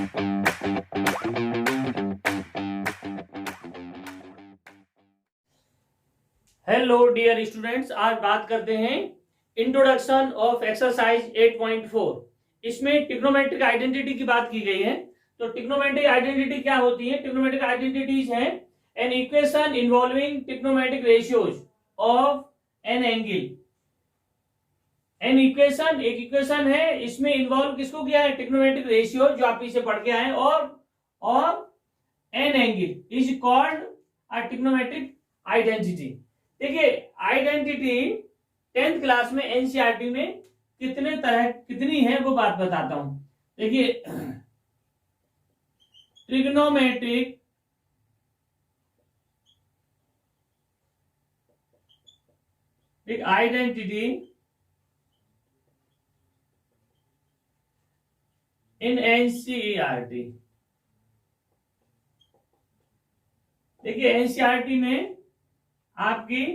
Hello dear students, आज बात करते हैं इंट्रोडक्शन ऑफ एक्सरसाइज 8.4। इसमें ट्रिग्नोमेट्रिक आइडेंटिटी की बात की गई है। तो ट्रिग्नोमेट्रिक आइडेंटिटी क्या होती है? ट्रिग्नोमेट्रिक आइडेंटिटीज हैं an equation involving trigonometric ratios of an angle. An equation एक इक्वेशन है, इसमें इन्वॉल्व किसको किया है? ट्रिग्नोमेट्रिक रेशियो, जो आप पीछे पढ़ के आए। और an angle is called a trigonometric identity. देखिए, आइडेंटिटी 10th क्लास में एनसीईआरटी में कितनी है वो बात बताता हूं। देखिए, ट्रिग्नोमेट्रिक आइडेंटिटी इन एनसीईआरटी। देखिए, एनसीईआरटी में आपकी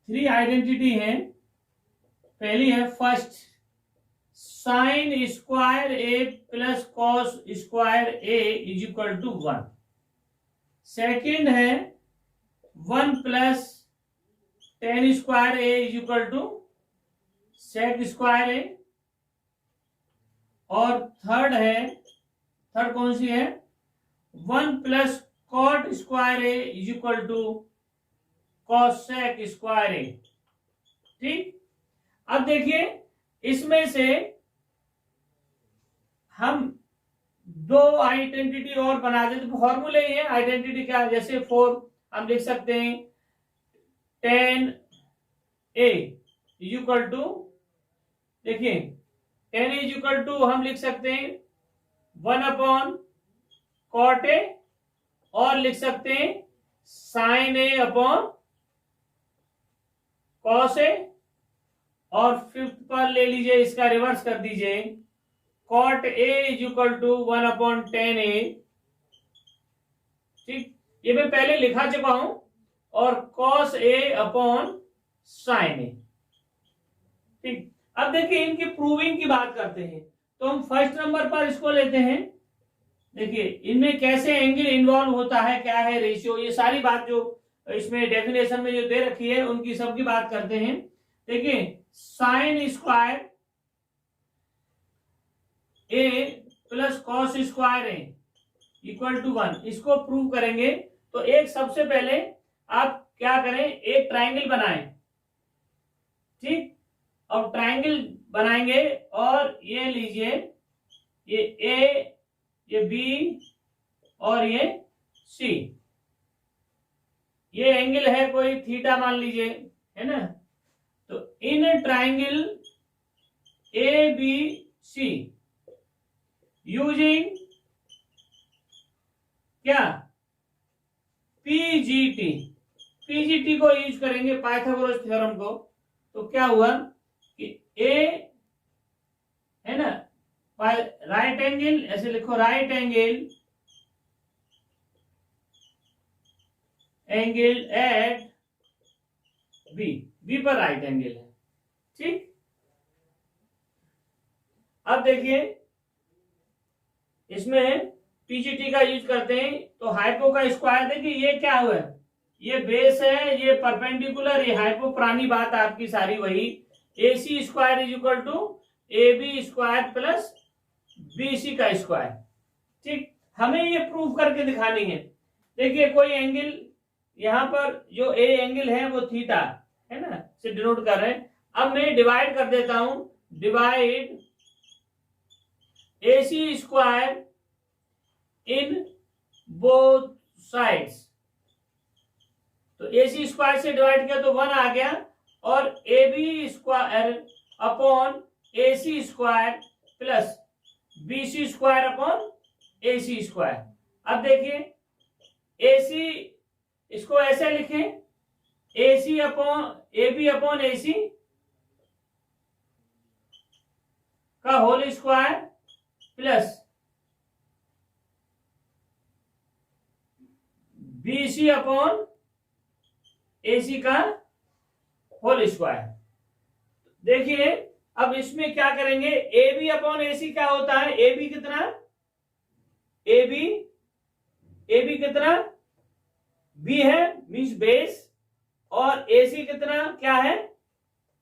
3 आइडेंटिटी है। पहली है first, sine square A plus cos square A is equal to 1। Second है 1 plus tan square A is equal to sec square A. और थर्ड कौन सी है? 1 plus cot square A is equal to cosec square A. ठीक, अब देखिए, इसमें से हम 2 आइडेंटिटी और बना देते। तो फॉर्मूले ही है आइडेंटिटी क्या, जैसे 4 हम लिख सकते हैं 10 ए इज इक्वल टू, देखिए 10 इज इक्वल टू हम लिख सकते हैं 1 अपॉन कॉट ए, और लिख सकते हैं sine A upon cos A. और 5th पर ले लीजिए, इसका रिवर्स कर दीजिए, cot A is equal to 1 upon 10 A. ठीक, ये मैं पहले लिखा चुका हूं। और cos A upon sine A. ठीक, अब देखिए इनकी प्रूविंग की बात करते हैं। तो हम फर्स्ट नंबर पर इसको लेते हैं। देखिए, इनमें कैसे एंगल इन्वॉल्व होता है, क्या है रेशियो, ये सारी बात जो इसमें डेफिनेशन में जो दे रखी है उनकी सबकी बात करते हैं। देखिए, sine square A plus cos square A equal to 1, इसको प्रूव करेंगे। तो एक सबसे पहले आप क्या करें, एक ट्राइंगल बनाएं। ठीक, अब ट्राइंगल बनाएंगे और ये लीजिए, ये ए, ये बी और ये सी। ये एंगल है कोई थीटा मान लीजिए, है ना। तो इन triangle A B C using क्या, पीजीटी को यूज करेंगे, पाइथागोरस थ्योरम को। तो क्या हुआ कि ए है ना, राइट एंगल, ऐसे लिखो, राइट एंगल एट बी पर राइट एंगल है। ठीक, अब देखिए इसमें पीजीटी का यूज करते हैं। तो हाइपो का स्क्वायर, देखिए ये क्या हुआ, ये बेस है, ये परपेंडिकुलर, ये हाइपो, पुरानी बात आपकी सारी वही। AC square is equal to AB square plus BC का स्क्वायर। ठीक, हमें ये प्रूव करके दिखानी है। देखिए, कोई एंगल यहां पर जो ए एंगल है वो थीटा है ना, से डिनोट कर रहे हैं। अब मैं डिवाइड कर देता हूं, divide AC square in both sides. तो AC स्क्वायर से डिवाइड किया तो 1 आ गया, और AB square upon AC square plus BC square upon AC square. अब देखिए, AC इसको ऐसे लिखें, AC upon AB upon AC का whole square plus BC upon AC का होल स्क्वायर। देखिए, अब इसमें क्या करेंगे, AB अपॉन AC क्या होता है, AB कितना, ए बी कितना बी है मीन्स बेस, और ए सी कितना क्या है,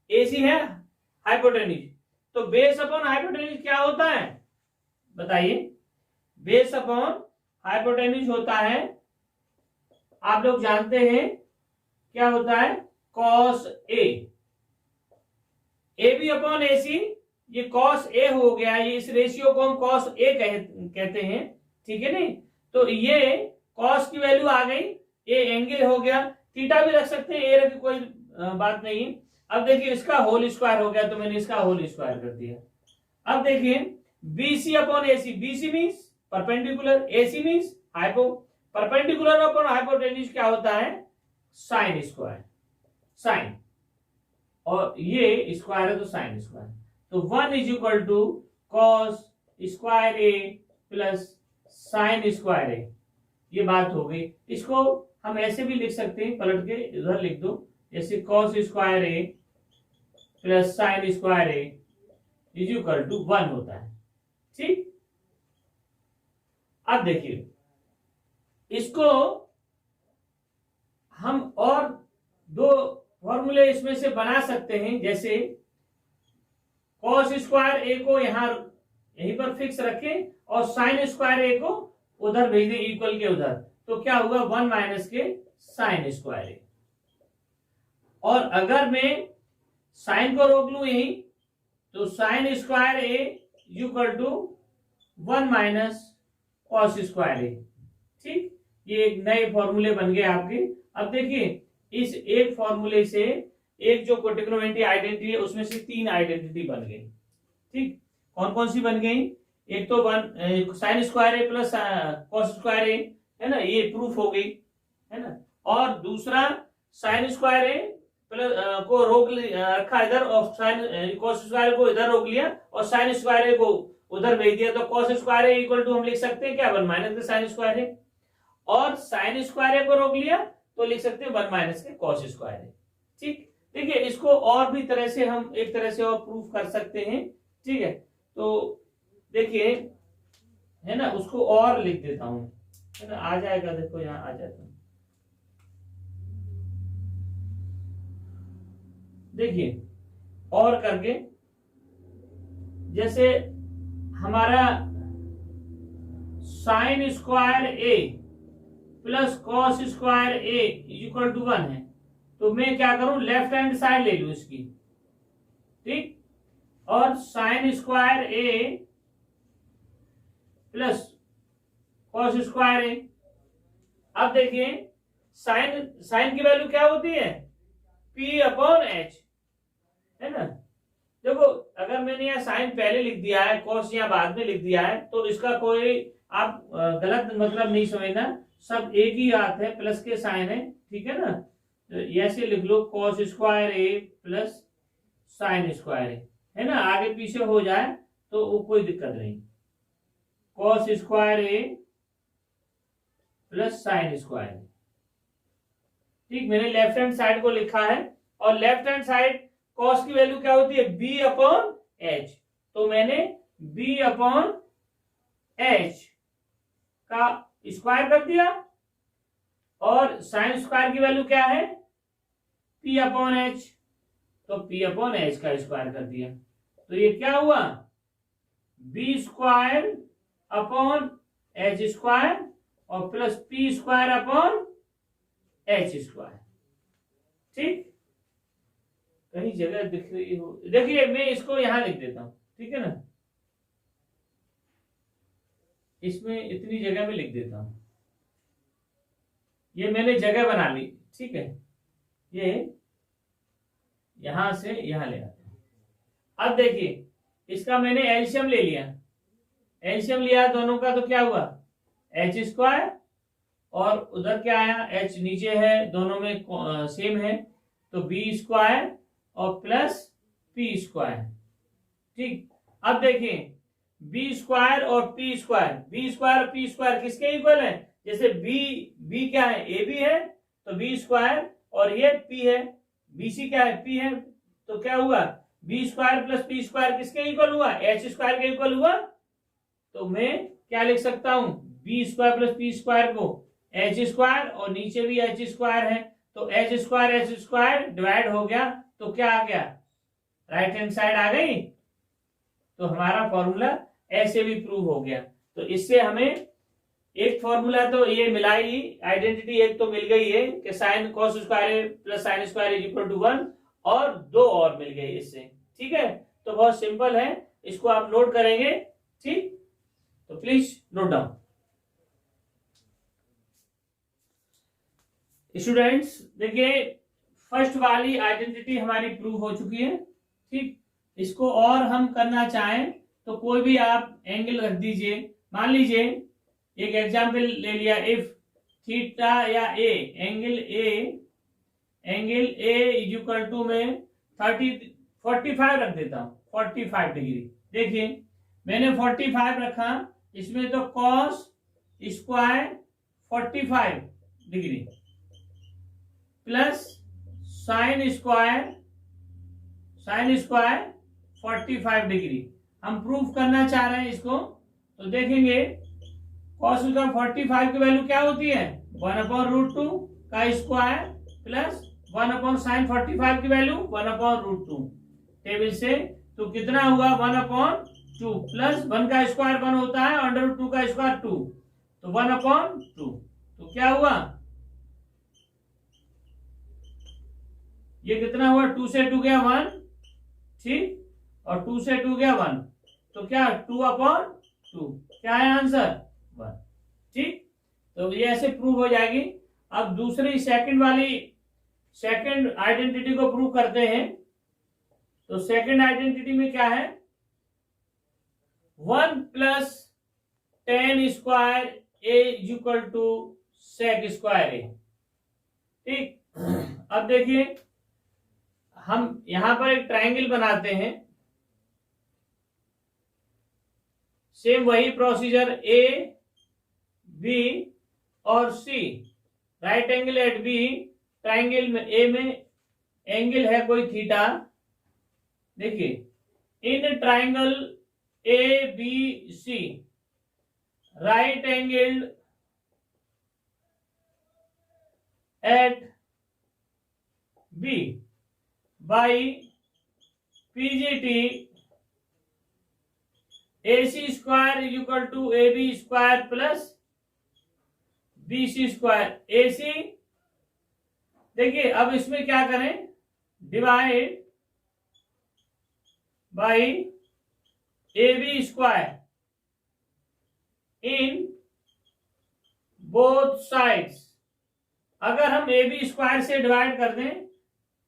ए सी है हाइपोटेन्यूज। तो बेस अपॉन हाइपोटेन्यूज क्या होता है बताइए, बेस अपॉन हाइपोटेन्यूज होता है, आप लोग जानते हैं क्या होता है, कॉस ए बी अपॉन ए सी, ये कॉस ए हो गया, ये इस रेशियो को हम कॉस ए कहते हैं, ठीक है नहीं। तो ये कॉस की वैल्यू आ गई, ए एंगल हो गया, थीटा भी रख सकते हैं, ए रख कोई बात नहीं है। अब देखिए इसका होल स्क्वायर हो गया, तो मैंने इसका होल स्क्वायर कर दिया। अब देखिए BC upon AC, BC means perpendicular, AC means hypo, perpendicular upon hypotenuse क्या होता है, साइन स्क्वायर, साइन, और ये स्क्वायर है तो साइन स्क्वायर। तो 1 is equal to cos square A plus sine square A, ये बात हो गई। इसको हम ऐसे भी लिख सकते हैं, पलट के इधर लिख दो, जैसे cos square A plus sine square A is equal to 1 होता है, ठीक। अब देखिए इसको हम और दो फॉर्मूले इसमें से बना सकते हैं, जैसे कॉस स्क्वायर ए को यहीं पर फिक्स रखें और साइन स्क्वायर ए को उधर भेज दें इक्वल के उधर, तो क्या होगा 1 माइनस के साइन स्क्वायर ए। और अगर मैं साइन को रोक लू यहीं, तो sine square A equal to 1 minus cos square A, ठीक। ये एक नए फॉर्मूले बन गए आपके। अब देखिए इस एक फॉर्मूले से एक जो ट्रिग्नोमेट्री आइडेंटिटी है उसमें से 3 आइडेंटिटी बन गई, ठीक। कौन कौन सी बन गई, एक तो sine square A plus cos square ए, है ना, ये प्रूफ हो गई, है ना। और दूसरा साइन स्क्वायर ए प्लस को रोक रखा इधर, और साइन कॉस स्क्वायर को इधर रोक लिया और साइन स्क्वायर ए को उधर भेज दिया, तो cos square A equal to हम लिख सकते हैं क्या 1 माइनस के साइन स्क्वायर ए, और साइन स्क्वायर ए को रोक लिया तो लिख सकते हैं 1 माइनस के कॉस स्क्वायर ए, ठीक। देखिए इसको और भी तरह से हम एक तरह से और प्रूफ कर सकते हैं, ठीक है। तो देखिए है ना, उसको और लिख देता हूं, है ना, आ जाएगा, देखो यहां आ जाता है। देखिए और करके, जैसे हमारा sine square A plus cos square A equal to 1 है, तो मैं क्या करूं, लेफ्ट हैंड साइड ले लूं इसकी, ठीक। और sine square A plus cos square ए, अब देखिए साइन की वैल्यू क्या होती है, P अपॉन एच, है ना। देखो अगर मैंने यहाँ साइन पहले लिख दिया है, कॉस यहाँ बाद में लिख दिया है, तो इसका कोई आप गलत मतलब नहीं समझना, सब एक ही बात है, प्लस के साइन है, ठीक है ना। तो ऐसे लिख लो cos square A plus sine square ए, है ना, आगे पीछे हो जाए तो वो कोई दिक्कत नहीं, cos square A plus sine square, ठीक। मैंने लेफ्ट हैंड साइड को लिखा है, और लेफ्ट हैंड साइड कॉस की वैल्यू क्या होती है, बी अपॉन एच, तो मैंने बी अपॉन एच का स्क्वायर कर दिया, और साइन स्क्वायर की वैल्यू क्या है, पी अपॉन एच, तो पी अपॉन एच का स्क्वायर कर दिया, तो ये क्या हुआ, B square upon H square और plus P square upon H square, ठीक। कहीं जगह दिख रही हो, देखिए मैं इसको यहां लिख देता हूं, ठीक है ना, इसमें इतनी जगह में लिख देता हूं, ये मैंने जगह बना ली, ठीक है। ये यहां से यहां ले आते हैं। अब देखिए इसका मैंने एलसीएम ले लिया, एलसीएम लिया दोनों का, तो क्या हुआ एच स्क्वायर, और उधर क्या आया, एच नीचे है, दोनों में सेम है, तो बी स्क्वायर और प्लस पी स्क्वायर, ठीक। अब देखिए बी स्क्वायर और पी स्क्वायर, बी स्क्वायर और पी स्क्वायर किसके इक्वल है, जैसे बी क्या है, ए बी है, तो बी स्क्वायर, और ये पी है, बी सी क्या है, पी है, तो क्या हुआ B square plus P square किसके इक्वल हुआ, एच स्क्वायर के इक्वल हुआ। तो मैं क्या लिख सकता हूं, B square plus P square को एच स्क्वायर और नीचे भी एच स्क्वायर है, तो एच स्क्वायर डिवाइड हो गया, तो क्या आ गया, राइट हैंड साइड आ गई। तो हमारा फॉर्मूला ऐसे भी प्रूव हो गया। तो इससे हमें एक फॉर्मूला तो ये मिला ही, आइडेंटिटी एक तो मिल गई है कि sine cos square plus sine square is equal to 1, और दो और मिल गए इससे। ठीक है, तो बहुत सिंपल है, इसको आप नोट करेंगे। ठीक, तो प्लीज नोट डाउन। स्टूडेंट्स देखिए, फर्स्ट वाली आइडेंटिटी हमारी प्रूव हो चुकी है। ठीक, इसको और हम करना चाहें तो कोई भी आप एंगल रख दीजिए। मान लीजिए एक एग्जाम्पल ले लिया, इफ थीटा या angle A is equal to में 45 रख देता हूं, 45 डिग्री। देखिए मैंने 45 रखा, इसमें तो cos square 45 degree plus sine square 45 degree. हम प्रूफ करना चाह रहे हैं इसको, तो देखेंगे कॉस का 45 की वैल्यू क्या होती है, 1/√2 का स्क्वायर प्लस 1/sin 45 की वैल्यू 1/√2 टेबल से। तो कितना हुआ, 1/2 प्लस 1 का स्क्वायर 1 होता है, √2 का स्क्वायर 2, तो 1/2। तो क्या हुआ, ये कितना हुआ, 2 से 2 गया 1, ठीक, और 2 से 2 गया 1, तो क्या 2/2, क्या है आंसर 1। ठीक, तो ये ऐसे प्रूव हो जाएगी। अब दूसरी सेकंड आइडेंटिटी को प्रूव करते हैं। तो सेकंड आइडेंटिटी में क्या है, 1 plus tan square A is equal to sec square A. ठीक, अब देखिए हम यहां पर एक ट्रायंगल बनाते हैं, सेम वही प्रोसीजर, ए बी और C, right angle at B, triangle में ए में एंगल है कोई थीटा। देखिए in triangle A B C right angle at B by PGT AC square is equal to AB square plus BC square AC। देखिए अब इसमें क्या करें, divide by AB square in both sides. अगर हम AB स्क्वायर से divide कर दें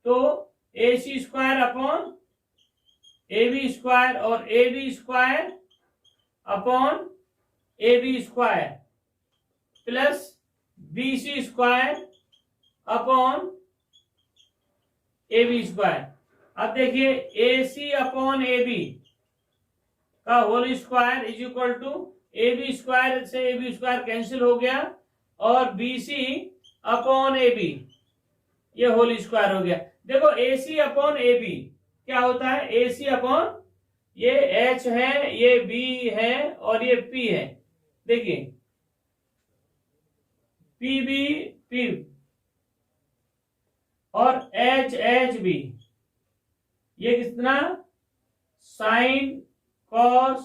तो AC square upon AB square और AB square upon AB square plus BC square upon AB square. अब देखिए AC अपॉन AB का whole square is equal to AB square से AB स्क्वायर कैंसिल हो गया, और BC अपॉन AB ये whole square हो गया। देखो AC अपॉन AB क्या होता है, AC अपॉन ये H है, ये B है और ये P है। देखिए PB P और HB ये कितना, साइन कॉस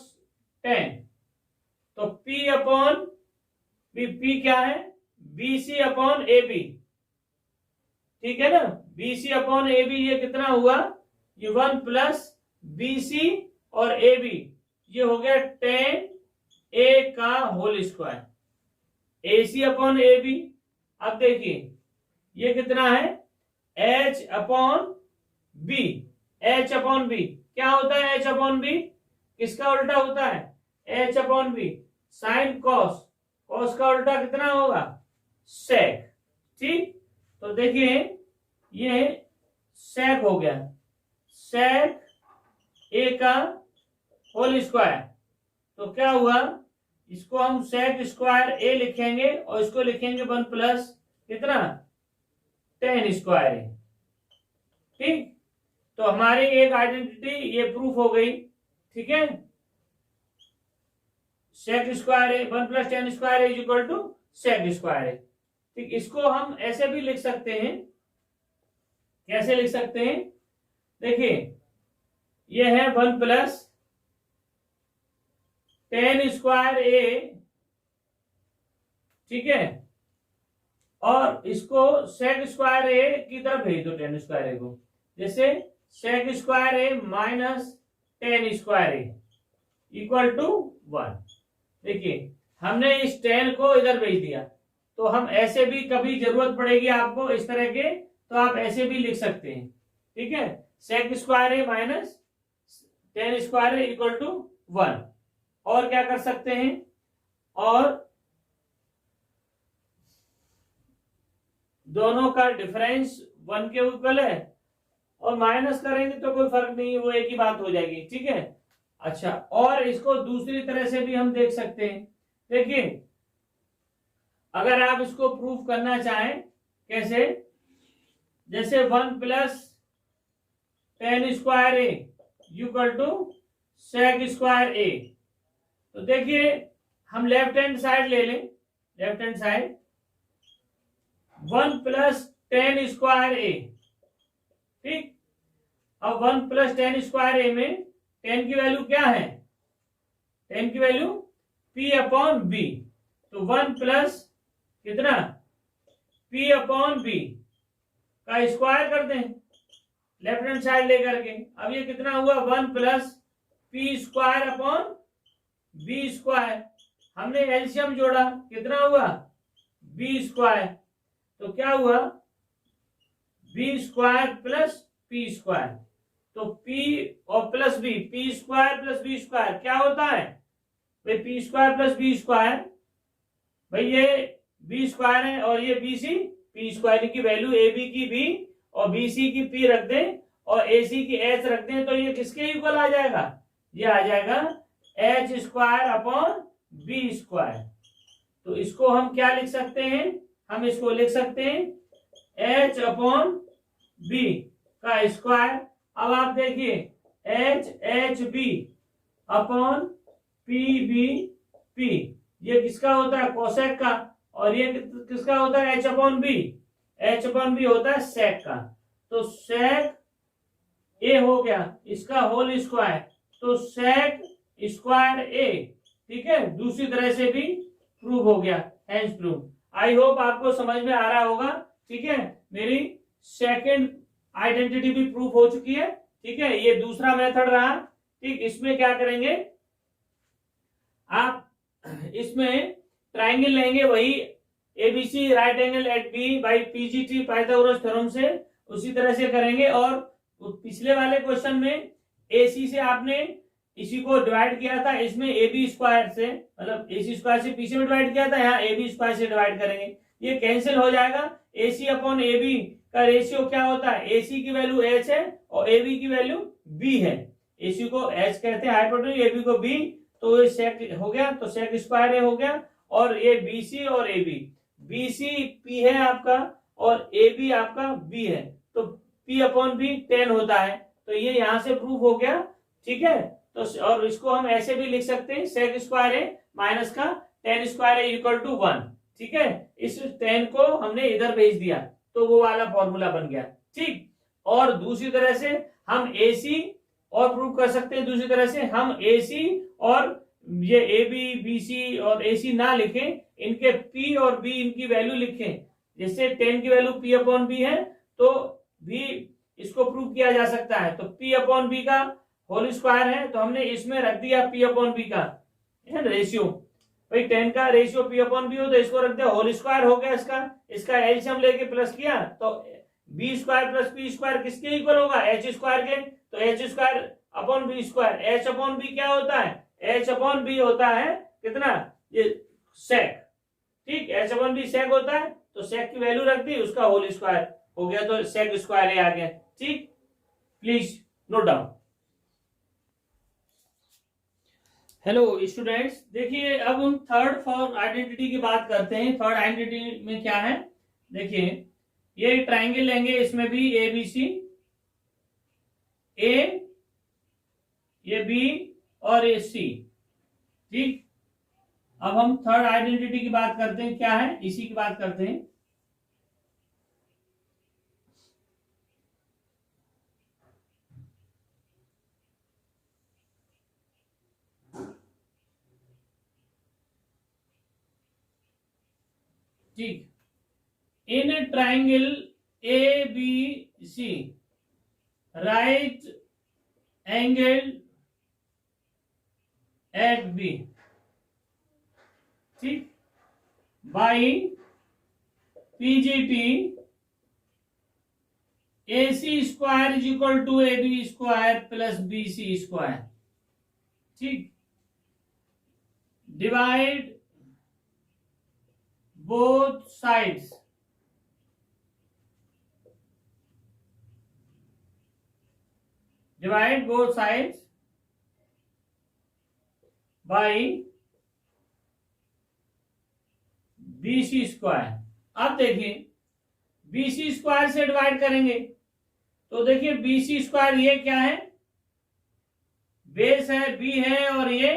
tan। तो P अपॉन P क्या है, BC अपॉन AB, ठीक है ना, BC अपॉन AB ये कितना हुआ, ये 1 प्लस BC और AB ये हो गया tan A का whole square, AC upon AB। अब देखिए ये कितना है, H upon B, H upon B क्या होता है, H अपॉन B किसका उल्टा होता है, H upon B sine cos, cos का उल्टा कितना होगा, सेक। ठीक, तो देखिए ये सेक हो गया, सेक ए का होल स्क्वायर। तो क्या हुआ, इसको हम सेक स्क्वायर ए लिखेंगे और इसको लिखेंगे 1 प्लस कितना, tan स्क्वायर ए। ठीक, तो हमारी एक आइडेंटिटी ये प्रूफ हो गई। ठीक है, sec square A, 1 plus tan square A is equal to sec square A. ठीक, इसको हम ऐसे भी लिख सकते हैं, कैसे लिख सकते हैं, देखिए ये है 1 प्लस टेन स्क्वायर ए, ठीक है, और इसको सेक स्क्वायर ए की तरफ भेज दो, टेन स्क्वायर ए को, जैसे sec square A minus tan square A equal to 1। देखिए हमने इस टेन को इधर भेज दिया, तो हम ऐसे भी कभी जरूरत पड़ेगी आपको इस तरह के, तो आप ऐसे भी लिख सकते हैं। ठीक है, sec square A minus tan square A equal to 1। और क्या कर सकते हैं, और दोनों का डिफरेंस 1 के इक्वल है, और माइनस करेंगे तो कोई फर्क नहीं है, वो एक ही बात हो जाएगी। ठीक है, अच्छा, और इसको दूसरी तरह से भी हम देख सकते हैं। देखिए अगर आप इसको प्रूफ करना चाहें, कैसे, जैसे 1 plus tan square A equal to sec square A, तो देखिए हम लेफ्ट हैंड साइड ले लें, left hand side 1 plus tan square A, ठीक, अब 1 प्लस टेन स्क्वायर ए में टेन की वैल्यू क्या है, टेन की वैल्यू p अपॉन बी, तो 1 प्लस कितना p अपॉन बी का स्क्वायर कर दें लेफ्ट हैंड साइड लेकर के। अब ये कितना हुआ, 1 plus P square upon B square, हमने एलसीएम जोड़ा, कितना हुआ बी स्क्वायर, तो क्या हुआ B square plus P square, तो p और plus B, P square plus B square क्या होता है भाई, P square plus B square, भाई ये बी स्क्वायर है और ये बी सी, पी स्क्वायर की वैल्यू ए बी की बी और बी सी की पी रख दें और ए सी की एच रख दें, तो ये किसके इक्वल आ जाएगा, ये आ जाएगा H square upon B square. तो इसको हम क्या लिख सकते हैं, हम इसको लिख सकते हैं एच अपॉन बी का स्क्वायर। अब आप देखिए H H B upon P B P, ये किसका होता है कोसेक का, और ये किसका होता है H upon B, H upon B होता है सेक का, तो सेक ए हो गया इसका होल स्क्वायर, तो सेक स्क्वायर ए। ठीक है, दूसरी तरह से भी प्रूव हो गया, हेंस प्रूव। आई होप आपको समझ में आ रहा होगा। ठीक है, मेरी सेकंड आइडेंटिटी भी प्रूफ हो चुकी है। ठीक है, ये दूसरा मेथड रहा। ठीक, इसमें क्या करेंगे आप, इसमें ट्राइंगल लेंगे, वही ABC right angle at B by PGT Pythagoras theorem से उसी तरह से करेंगे। और पिछले वाले क्वेश्चन में एसी से आपने इसी को डिवाइड किया था, इसमें ए बी स्क्वायर से, मतलब ए सी स्क्वायर से पीछे में डिवाइड किया था, यहाँ ए बी स्क्वायर से डिवाइड करेंगे, ये कैंसिल हो जाएगा। ए सी अपॉन ए बी का रेशियो क्या होता है, ए सी की वैल्यू एच है और ए बी की वैल्यू बी है, ए सी को एच कहते हैं हाइपोटेन्यूज, ए बी को बी, तो ये सेक हो गया, तो सेक स्क्वायर ए हो गया। और ये बी सी और A B, B C P है आपका और ए बी आपका बी है, तो पी अपॉन बी 10 होता है, तो ये यहां से प्रूफ हो गया। ठीक है, तो और इसको हम ऐसे भी लिख सकते हैं सेक स्क्वायर ए माइनस का tan square A equal to 1। ठीक है, इस 10 को हमने इधर भेज दिया तो वो वाला फॉर्मूला बन गया। ठीक, और दूसरी तरह से हम ए सी और प्रूव कर सकते हैं, दूसरी तरह से हम ए सी और ये ए बी बी सी और ए सी ना लिखें, इनके पी और बी इनकी वैल्यू लिखें, जैसे 10 की वैल्यू पी अपॉन बी है तो भी इसको प्रूव किया जा सकता है। तो पी अपॉन बी का होल स्क्वायर है, तो हमने इसमें रख दिया पी अपॉन बी का रेशियो, भाई 10 का रेशियो पी अपॉन बी हो तो इसको रख दिया होल स्क्वायर हो गया, इसका एलसीएम लेके प्लस किया, तो B square plus P square किसके इक्वल होगा, एच स्क्वायर के, तो H square upon B square, H upon B क्या होता है, एच अपॉन बी होता है कितना, ये सेक। ठीक, एच अपॉन बी सेक होता है, तो सेक की वैल्यू रख दी, उसका होल स्क्वायर हो गया, तो सेक स्क्वायर ए आ गया। ठीक, please note down. Hello students, देखिए अब हम थर्ड फॉर्म आइडेंटिटी की बात करते हैं। थर्ड आइडेंटिटी में क्या है, देखिए ये ट्राइंगल लेंगे, इसमें भी ए बी सी, ए ये बी और ये सी। ठीक, अब हम थर्ड आइडेंटिटी की बात करते हैं, क्या है इसी की बात करते हैं। ठीक, in triangle A B C right angle at B, ठीक, by PGT AC square is equal to AB square plus BC square, ठीक, divide both sides by BC square. अब देखिए BC स्क्वायर से डिवाइड करेंगे तो देखिए BC स्क्वायर ये क्या है, बेस है B है और ये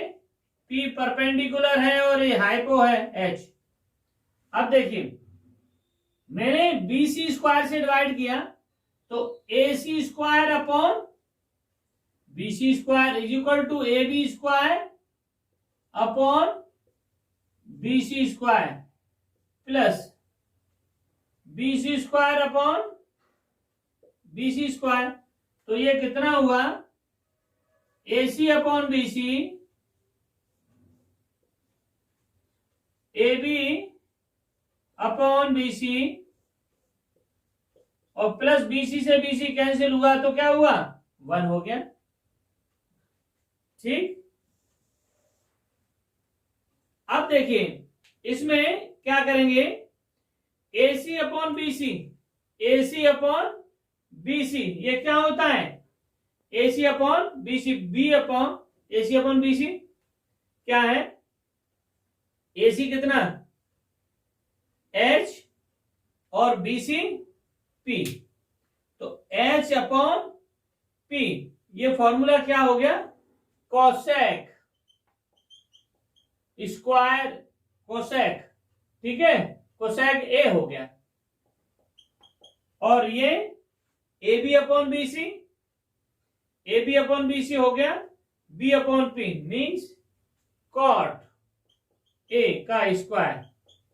P परपेंडिकुलर है और ये हाइपो है H। अब देखिए मैंने BC स्क्वायर से डिवाइड किया तो AC square upon BC square is equal to AB square upon BC square plus BC square upon BC square. तो ये कितना हुआ, AC upon BC AB upon BC और प्लस BC से BC कैंसिल हुआ तो क्या हुआ, 1 हो गया, ठीक। अब देखिए इसमें क्या करेंगे, AC upon BC, AC upon BC ये क्या होता है, AC upon BC, B upon AC upon BC क्या है, AC कितना H और BC P, तो H अपॉन P ये फॉर्मूला क्या हो गया, कोसेक स्क्वायर कोसेक, ठीक है, कोसेक A हो गया। और ये AB upon BC, AB upon BC हो गया B upon P means cot A का स्क्वायर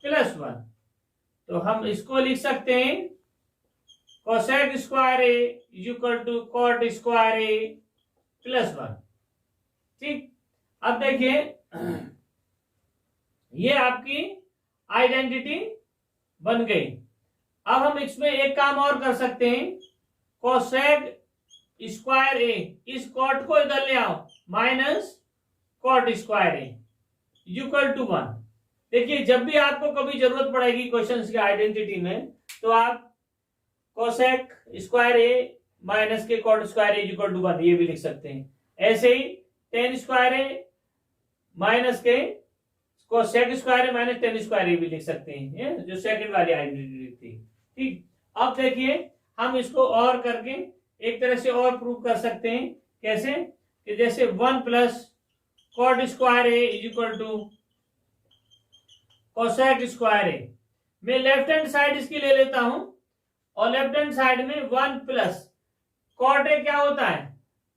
प्लस 1। तो हम इसको लिख सकते हैं cosec square A is equal to cot square A plus 1, ठीक। अब देखिए ये आपकी आइडेंटिटी बन गई। अब हम इसमें एक काम और कर सकते हैं, कोसेक स्क्वायर A, इस कॉट को इधर ले आओ, minus cot square A equal to 1। देखिए जब भी आपको कभी जरूरत पड़ेगी क्वेश्चंस की आइडेंटिटी में तो आप कोसेक स्क्वायर A माइनस के cot square A equal to 1 ये भी लिख सकते हैं। ऐसे ही टेन स्क्वायर A माइनस के cosec square A minus tan square A भी लिख सकते हैं, जो सेकंड वाली आइडेंटिटी थी, ठीक। अब देखिए हम इसको और करके एक तरह से और प्रूव कर सकते हैं, कैसे कि जैसे 1 plus cot square A is equal to cosec square A। मैं लेफ्ट हैंड साइड इसकी ले लेता हूं और लेफ्ट हैंड साइड में 1 प्लस कॉट A क्या होता है,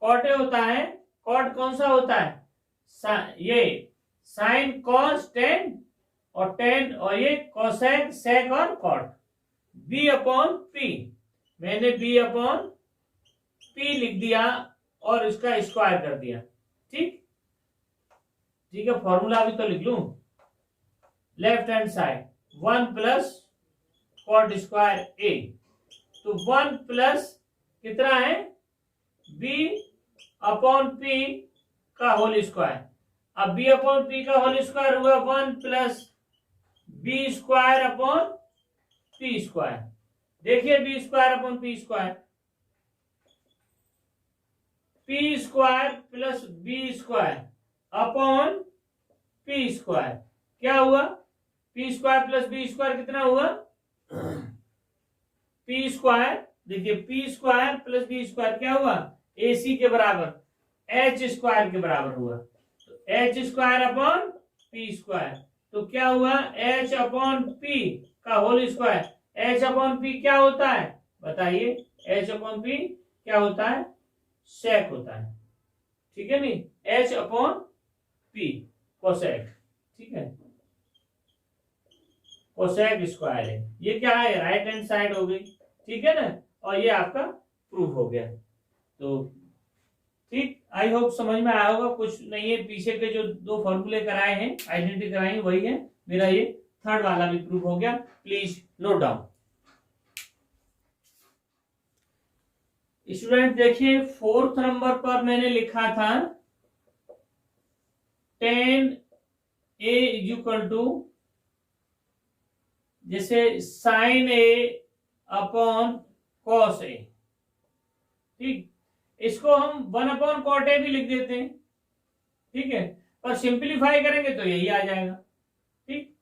कॉट A होता है, कॉट कौन सा होता है, ये साइन कॉस टेन और टेन, और ये कोसेक सेक और कॉट, B अपॉन P, मैंने B अपॉन P लिख दिया और इसका स्क्वायर कर दिया, ठीक, ठीक है। फॉर्मूला भी तो लिख लूं, left hand side 1 plus cot square A, तो 1 प्लस कितना है B अपॉन P का होल स्क्वायर। अब B अपॉन P का होल स्क्वायर हुआ 1 plus B square upon P square. देखिए B square upon P square, P square plus B square upon P square क्या हुआ, P square plus B square कितना हुआ, P square, देखिए P square plus B square क्या हुआ, AC के बराबर H स्क्वायर के बराबर हुआ, तो H square upon P square. तो क्या हुआ, एच अपॉन पी का whole square. H upon P क्या होता है बताइए, एच अपॉन पी क्या होता है, सेक होता है, ठीक है नहीं, एच अपॉन पी कोसेक, ठीक है, कोसेक स्क्वायर है। ये क्या है, राइट हैंड साइड हो गई, ठीक है ना, और ये आपका प्रूफ हो गया। तो ठीक, आई होप समझ में आया होगा, कुछ नहीं है, पीछे के जो दो फॉर्मूले कराए हैं, आइडेंटिटी कराई है, वही है। मेरा ये थर्ड वाला भी प्रूफ हो गया, प्लीज नोट डाउन। स्टूडेंट देखिए, फोर्थ नंबर पर मैंने लिखा था 10a इक्वल टू, जैसे साइन ए अपॉन कॉस ए, ठीक, इसको हम 1 अपॉन कॉट ए भी लिख देते हैं, ठीक है, पर सिंप्लीफाई करेंगे तो यही आ जाएगा, ठीक।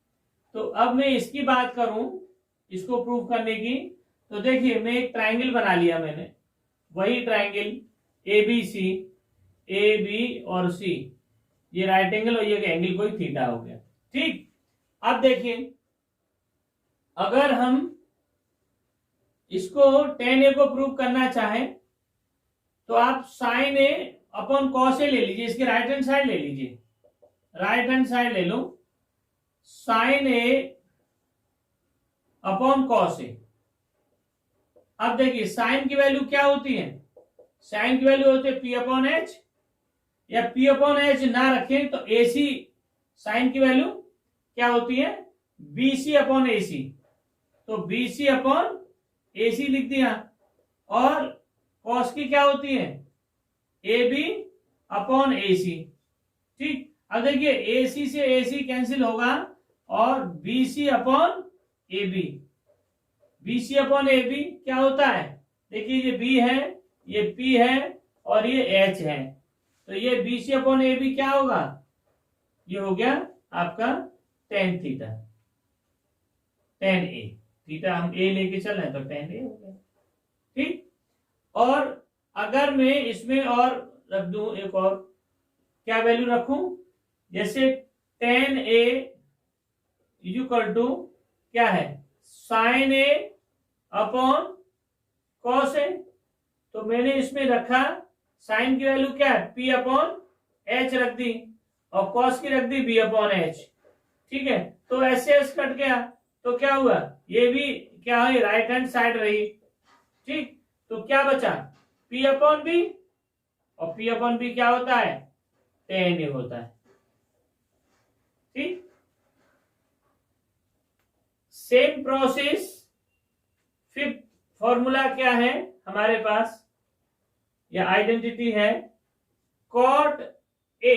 तो अब मैं इसकी बात करूं, इसको प्रूव करने की, तो देखिए मैं एक ट्राइंगल बना लिया मैंने, वही triangle A B C, A B और सी, ये राइट एंगल और ये एंगल कोई थीटा हो गया, ठीक। अब देखिए, अगर हम इसको tan a को प्रूव करना चाहें तो आप साइन ए अपॉन कॉस ए ले लीजिए, इसकी राइट हैंड साइड ले लीजिए, राइट हैंड साइड ले लो, साइन ए अपॉन कॉस ए। अब देखिए साइन की वैल्यू क्या होती है, साइन की वैल्यू होती है पी अपॉन एच, या पी अपॉन एच ना रखें तो एसी साइन की वैल्यू क्या होती है, बीसी अपॉन एसी, तो बीसी अपॉन एसी लिख दिया, और कॉस की क्या होती है, ए बी अपॉन ए सी, ठीक। अब देखिए ए सी से ए सी कैंसिल होगा, और B C upon A B, B C upon A B क्या होता है, देखिए ये बी है, ये पी है, और ये एच है, तो ये B C upon A B क्या होगा, ये हो गया आपका tan theta, tan A, theta हम ए लेके चल रहे हैं तो टेन ए हो गया, ठीक। और अगर मैं इसमें और रख दूं, एक और क्या वैल्यू रखूं, जैसे टेन ए इक्वल टू क्या है, साइन ए अपॉन कॉस ए, तो मैंने इसमें रखा साइन की वैल्यू क्या है, पी अपॉन एच रख दी, और कॉस की रख दी बी अपॉन एच, ठीक है। तो ऐसे एस कट गया, तो क्या हुआ, ये भी क्या है, राइट हैंड साइड रही, ठीक। तो क्या बचा, P अपॉन बी, और P अपॉन बी क्या होता है, टेन ए होता है, ठीक। सेम प्रोसेस, फिफ्थ फॉर्मूला क्या है हमारे पास, या आइडेंटिटी है, cot A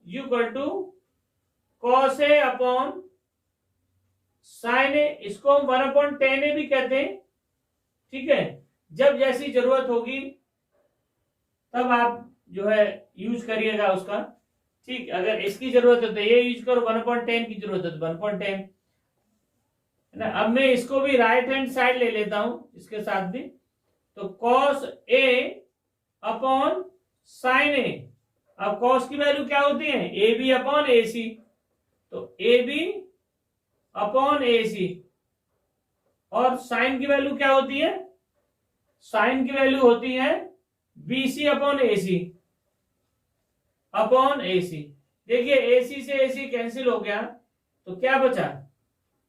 equal to cos A upon sine A, इसको हम 1 अपॉन टेन ए भी कहते हैं, ठीक है। जब जैसी जरूरत होगी तब आप जो है यूज करिएगा उसका, ठीक। अगर इसकी जरूरत है तो ये यूज करो, 1 अपॉन टेन की जरूरत है तो 1 अपॉन टेन, है ना। अब मैं इसको भी राइट हैंड साइड ले लेता हूं इसके साथ भी, तो कॉस ए अपॉन साइन ए, अब कॉस की वैल्यू क्या होती है, ए बी अपॉन ए सी, तो ए बी अपॉन ए सी, और साइन की वैल्यू क्या होती है, साइन की वैल्यू होती है BC upon AC, upon AC. देखिए एसी से एसी कैंसिल हो गया, तो क्या बचा,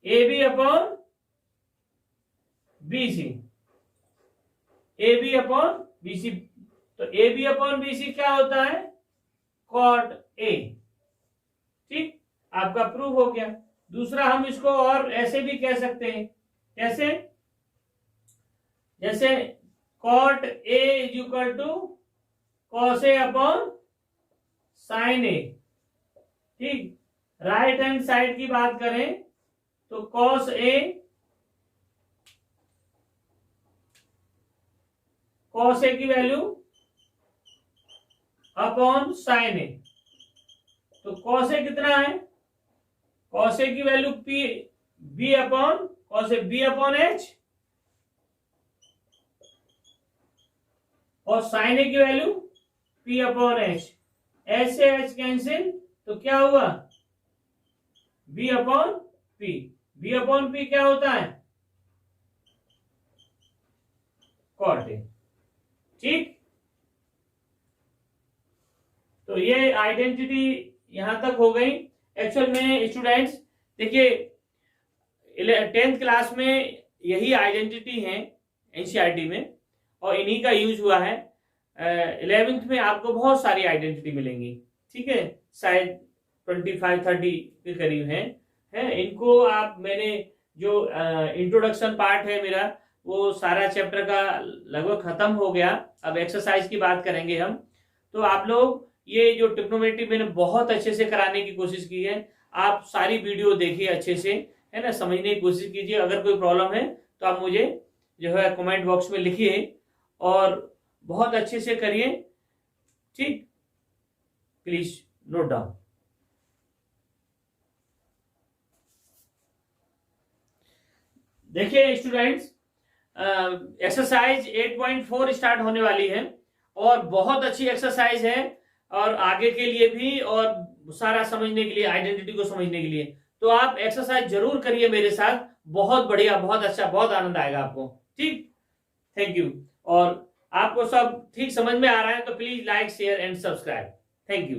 A B upon BC, A B upon BC, तो ए बी अपॉन बीसी क्या होता है, कॉट ए, ठीक। आपका प्रूव हो गया। दूसरा हम इसको और ऐसे भी कह सकते हैं, कैसे, जैसे cot A equal to cos A upon sine A, ठीक। राइट हैंड साइड की बात करें तो कॉस ए, कॉस ए की वैल्यू अपॉन साइन ए, तो कॉस ए कितना है, कॉस ए की value P B upon cos A B upon H, और साइन ए की value P upon H, H से एच कैंसिल, तो क्या हुआ, V upon P। V upon P क्या होता है? Cot A. ठीक, तो ये आइडेंटिटी यहां तक हो गई। एक्चुअल में स्टूडेंट्स देखिए 10th क्लास में यही आइडेंटिटी है एनसीईआरटी में, और इन्हीं का यूज हुआ है। 11th में आपको बहुत सारी आइडेंटिटी मिलेंगी, ठीक है, शायद 25-30 के करीब हैं। इनको आप, मैंने जो इंट्रोडक्शन पार्ट है मेरा, वो सारा चैप्टर का लगभग खत्म हो गया। अब एक्सरसाइज की बात करेंगे हम। तो आप लोग ये जो ट्रिग्नोमेट्री मैंने बहुत अच्छे से कराने की कोशिश की है, आप सारी वीडियो देखिए अच्छे से, है ना, समझने की कोशिश कीजिए। अगर कोई प्रॉब्लम है तो आप मुझे जो है कमेंट बॉक्स में लिखिए और बहुत अच्छे से करिए। ठीक, प्लीज नोट डाउन। देखिए स्टूडेंट्स, एक्सरसाइज 8.4 स्टार्ट होने वाली है और बहुत अच्छी एक्सरसाइज है, और आगे के लिए भी और सारा समझने के लिए, आइडेंटिटी को समझने के लिए। तो आप एक्सरसाइज जरूर करिए मेरे साथ, बहुत बढ़िया, बहुत अच्छा, बहुत आनंद आएगा आपको। ठीक, थैंक यू। और आपको सब ठीक समझ में आ रहा है तो please like, share and subscribe. Thank you.